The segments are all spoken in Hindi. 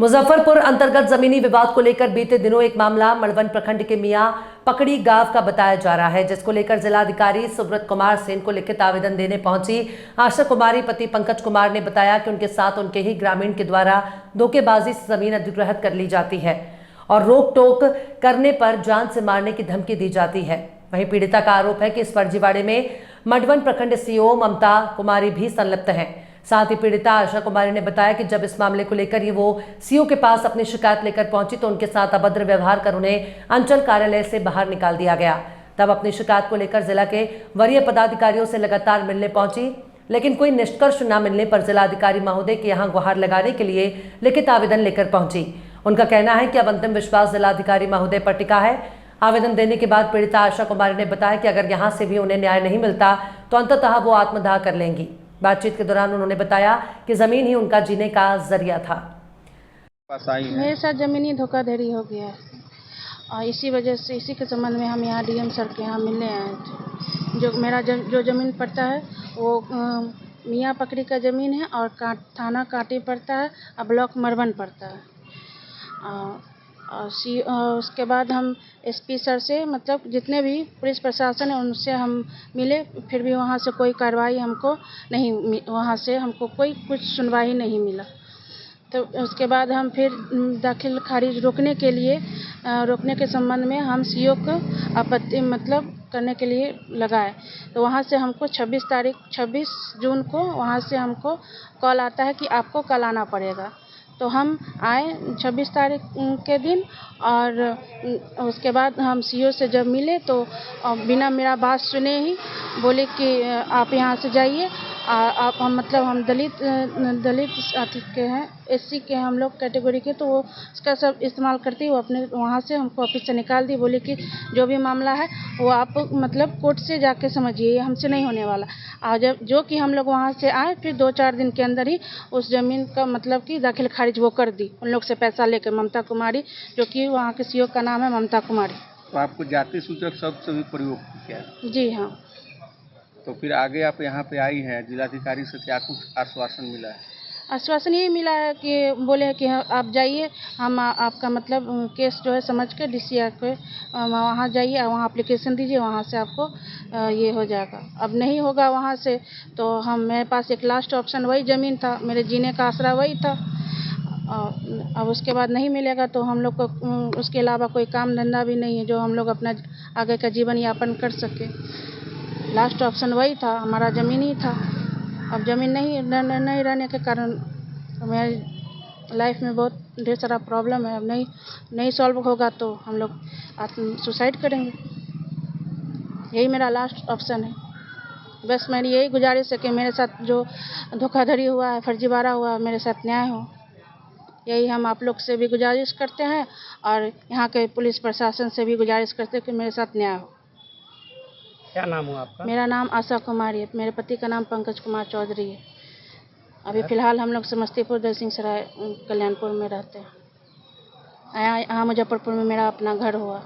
मुजफ्फरपुर अंतर्गत जमीनी विवाद को लेकर बीते दिनों एक मामला मड़वन प्रखंड के मियां पकड़ी गांव का बताया जा रहा है, जिसको लेकर जिलाधिकारी सुब्रत कुमार सेन को लिखित आवेदन देने पहुंची आशा कुमारी पति पंकज कुमार ने बताया कि उनके साथ उनके ही ग्रामीण के द्वारा धोखेबाजी से जमीन अधिग्रहित कर ली जाती है और रोक टोक करने पर जान से मारने की धमकी दी जाती है। वहीं पीड़िता का आरोप है कि इस फर्जीवाड़े में मड़वन प्रखंड सीओ ममता कुमारी भी संलिप्त हैं। साथ ही पीड़िता आशा कुमारी ने बताया कि जब इस मामले को लेकर वो सीओ के पास अपनी शिकायत लेकर पहुंची तो उनके साथ अभद्र व्यवहार कर उन्हें अंचल कार्यालय से बाहर निकाल दिया गया। तब अपनी शिकायत को लेकर जिला के वरीय पदाधिकारियों से लगातार मिलने पहुंची, लेकिन कोई निष्कर्ष न मिलने पर जिलाधिकारी महोदय के यहां गुहार लगाने के लिए लिखित आवेदन लेकर पहुंची। उनका कहना है कि अब अंतिम विश्वास जिलाधिकारी महोदय पर टिका है। आवेदन देने के बाद पीड़िता आशा कुमारी ने बताया कि अगर यहां से भी उन्हें न्याय नहीं मिलता तो अंततः वो आत्मदाह कर लेंगी। बातचीत के दौरान उन्होंने बताया कि जमीन ही उनका जीने का जरिया था। मेरे साथ जमीनी धोखाधड़ी हो गया है और इसी वजह से इसी के संबंध में हम यहाँ डीएम सर के यहाँ मिलने आए थे। जो मेरा जो ज़मीन पड़ता है वो मियाँ पकड़ी का ज़मीन है और थाना कांटी पड़ता है और ब्लॉक मड़वन पड़ता है। उसके बाद हम एसपी सर से मतलब जितने भी पुलिस प्रशासन है उनसे हम मिले, फिर भी वहाँ से कोई कार्रवाई हमको नहीं, वहाँ से हमको कोई कुछ सुनवाई नहीं मिला। तो उसके बाद हम फिर दाखिल खारिज रोकने के संबंध में हम सीओ को आपत्ति मतलब करने के लिए लगाए। तो वहाँ से हमको 26 जून को वहाँ से हमको कॉल आता है कि आपको कल आना पड़ेगा। तो हम आए 26 तारीख के दिन और उसके बाद हम सीओ से जब मिले तो बिना मेरा बात सुने ही बोले कि आप यहाँ से जाइए। आप हम दलित के हैं, एससी के हम लोग कैटेगरी के, तो वो उसका सब इस्तेमाल करती वो अपने वहाँ से हमको ऑफिस से निकाल दी। बोले कि जो भी मामला है वो आप मतलब कोर्ट से जाके समझिए, ये हमसे नहीं होने वाला। और जब जो कि हम लोग वहाँ से आए फिर 2-4 दिन के अंदर ही उस ज़मीन का मतलब कि दाखिल खारिज वो कर दी उन लोग से पैसा लेकर। ममता कुमारी, जो कि वहाँ के सीओ का नाम है ममता कुमारी। तो आपको जाति सूचक शब्द से भी प्रयोग किया? जी हाँ। तो फिर आगे आप यहाँ पे आई हैं, जिलाधिकारी से क्या कुछ आश्वासन मिला है? आश्वासन यही मिला है कि बोले हैं कि आप जाइए, हम आपका मतलब केस जो है समझ के DCR पे वहाँ जाइए, वहाँ एप्लीकेशन दीजिए, वहाँ से आपको ये हो जाएगा। अब नहीं होगा वहाँ से तो मेरे पास एक लास्ट ऑप्शन वही ज़मीन था, मेरे जीने का आसरा वही था। अब उसके बाद नहीं मिलेगा तो हम लोग को उसके अलावा कोई काम धंधा भी नहीं है जो हम लोग अपना आगे का जीवन यापन कर सके। लास्ट ऑप्शन वही था, हमारा ज़मीन ही था। अब ज़मीन नहीं रहने के कारण मेरी लाइफ में बहुत ढेर सारा प्रॉब्लम है। अब नहीं सॉल्व होगा तो हम लोग सुसाइड करेंगे। यही मेरा लास्ट ऑप्शन है। बस मेरी यही गुजारिश है कि मेरे साथ जो धोखाधड़ी हुआ है, फर्जीवाड़ा हुआ है, मेरे साथ न्याय हो। यही हम आप लोग से भी गुजारिश करते हैं और यहाँ के पुलिस प्रशासन से भी गुजारिश करते हैं कि मेरे साथ न्याय हो। क्या नाम हुआ आपका? मेरा नाम आशा कुमारी है, मेरे पति का नाम पंकज कुमार चौधरी है। अभी फ़िलहाल हम लोग समस्तीपुर दलसिंह सराय कल्याणपुर में रहते हैं। यहाँ मुजफ्फरपुर में मेरा अपना घर हुआ,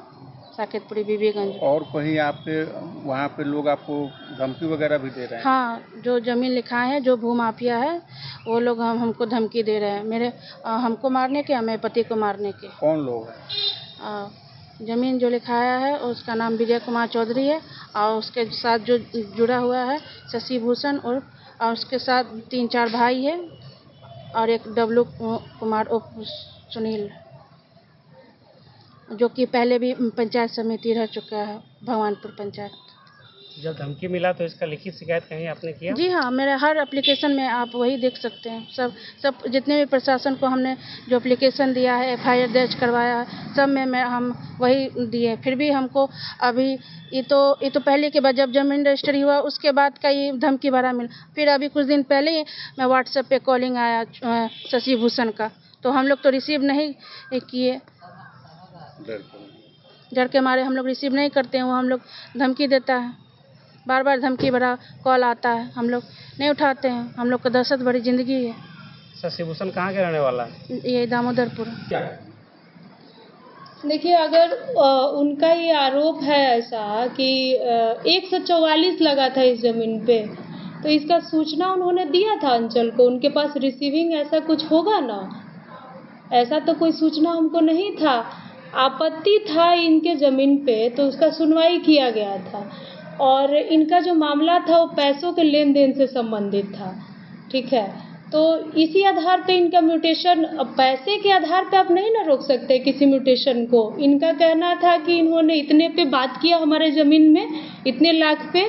साकेतपुरी बीबीगंज। और कहीं आपके वहाँ पे लोग आपको धमकी वगैरह भी दे रहे हैं? हाँ, जो ज़मीन लिखाए हैं, जो भूमाफिया है वो लोग हमको धमकी दे रहे हैं, हमको मारने के, मेरे पति को मारने के। कौन लोग हैं? ज़मीन जो लिखाया है उसका नाम विजय कुमार चौधरी है और उसके साथ जो जुड़ा हुआ है शशि भूषण और उसके साथ 3-4 भाई है और एक डब्लू कुमार सुनील, जो कि पहले भी पंचायत समिति रह चुका है, भगवानपुर पंचायत। जब धमकी मिला तो इसका लिखित शिकायत कहीं आपने किया? जी हाँ, मेरे हर एप्लीकेशन में आप वही देख सकते हैं। सब जितने भी प्रशासन को हमने जो एप्लीकेशन दिया है, FIR दर्ज करवाया है, सब में हम वही दिए। फिर भी हमको अभी ये तो पहले के बाद जब ज़मीन रजिस्ट्री हुआ उसके बाद का ये धमकी भरा मिला। फिर अभी कुछ दिन पहले ही मैं व्हाट्सएप पे कॉलिंग आया शशि भूषण का, तो हम लोग तो रिसीव नहीं किए। डर के मारे हम लोग रिसीव नहीं करते हैं। वो हम लोग धमकी देता है, बार धमकी भरा कॉल आता है, हम लोग नहीं उठाते हैं। हम लोग को दहशत भरी ज़िंदगी है। शशि भूषण कहाँ के रहने वाला है? ये दामोदरपुर। देखिए, अगर उनका ये आरोप है ऐसा कि 144 लगा था इस ज़मीन पे, तो इसका सूचना उन्होंने दिया था अंचल को। उनके पास रिसीविंग ऐसा कुछ होगा ना, ऐसा तो कोई सूचना हमको नहीं था। आपत्ति था इनके ज़मीन पे तो उसका सुनवाई किया गया था और इनका जो मामला था वो पैसों के लेन देन से संबंधित था, ठीक है। तो इसी आधार पे इनका म्यूटेशन, अब पैसे के आधार पे आप नहीं ना रोक सकते किसी म्यूटेशन को। इनका कहना था कि इन्होंने इतने पे बात किया हमारे ज़मीन में, इतने लाख पे,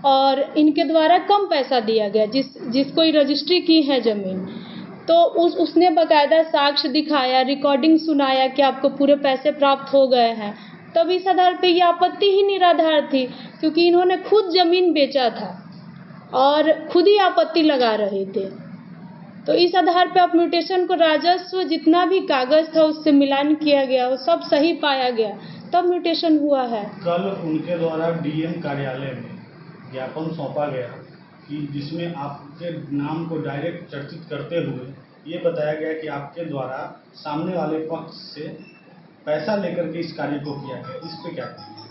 और इनके द्वारा कम पैसा दिया गया जिसको ये रजिस्ट्री की है ज़मीन। तो उसने बाकायदा साक्ष्य दिखाया, रिकॉर्डिंग सुनाया कि आपको पूरे पैसे प्राप्त हो गए हैं। तब इस आधार पे ये आपत्ति ही निराधार थी, क्योंकि इन्होंने खुद ज़मीन बेचा था और खुद ही आपत्ति लगा रहे थे। तो इस आधार पे आप म्यूटेशन को राजस्व जितना भी कागज़ था उससे मिलान किया गया, वो सब सही पाया गया, तब म्यूटेशन हुआ है। कल उनके द्वारा डीएम कार्यालय में ज्ञापन सौंपा गया कि जिसमें आपके नाम को डायरेक्ट चर्चित करते हुए ये बताया गया कि आपके द्वारा सामने वाले पक्ष से पैसा लेकर के इस कार्य को किया गया। इस पे क्या कहेंगे?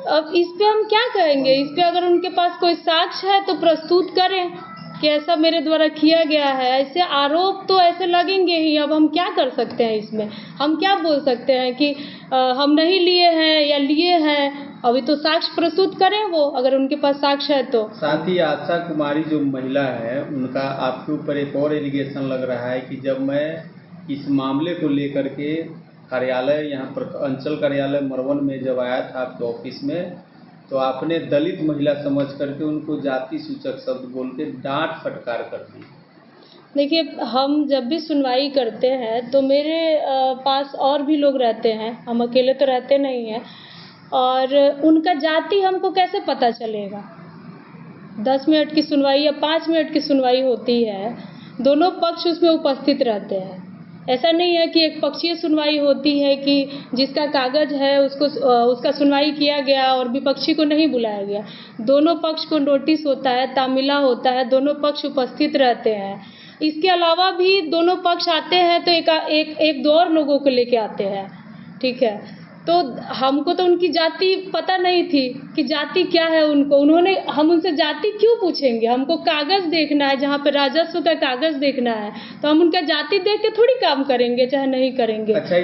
अब इस पे हम क्या कहेंगे? इस पे अगर उनके पास कोई साक्ष्य है तो प्रस्तुत करें कि ऐसा मेरे द्वारा किया गया है। ऐसे आरोप तो ऐसे लगेंगे ही। अब हम क्या कर सकते हैं इसमें? हम क्या बोल सकते हैं कि हम नहीं लिए हैं या लिए हैं? अभी तो साक्ष्य प्रस्तुत करें वो, अगर उनके पास साक्ष्य है तो। साथ ही आशा कुमारी जो महिला है उनका आपके ऊपर एक और एलिगेशन लग रहा है कि जब मैं इस मामले को लेकर के कार्यालय यहाँ पर अंचल कार्यालय मरवन में जब आया था आपके ऑफिस में, तो आपने दलित महिला समझ करके उनको जाति सूचक शब्द बोल के डांट फटकार कर दी। देखिए, हम जब भी सुनवाई करते हैं तो मेरे पास और भी लोग रहते हैं, हम अकेले तो रहते नहीं हैं, और उनका जाति हमको कैसे पता चलेगा? 10 मिनट की सुनवाई या 5 मिनट की सुनवाई होती है, दोनों पक्ष उसमें उपस्थित रहते हैं। ऐसा नहीं है कि एक पक्षीय सुनवाई होती है कि जिसका कागज़ है उसका सुनवाई किया गया और विपक्षी को नहीं बुलाया गया। दोनों पक्ष को नोटिस होता है, तामिला होता है, दोनों पक्ष उपस्थित रहते हैं। इसके अलावा भी दोनों पक्ष आते हैं तो एक दो और लोगों को लेके आते हैं, ठीक है। तो हमको तो उनकी जाति पता नहीं थी कि जाति क्या है हम उनसे जाति क्यों पूछेंगे? हमको कागज़ देखना है, जहाँ पे राजस्व का कागज़ देखना है, तो हम उनका जाति देख के थोड़ी काम करेंगे, चाहे नहीं करेंगे। अच्छा,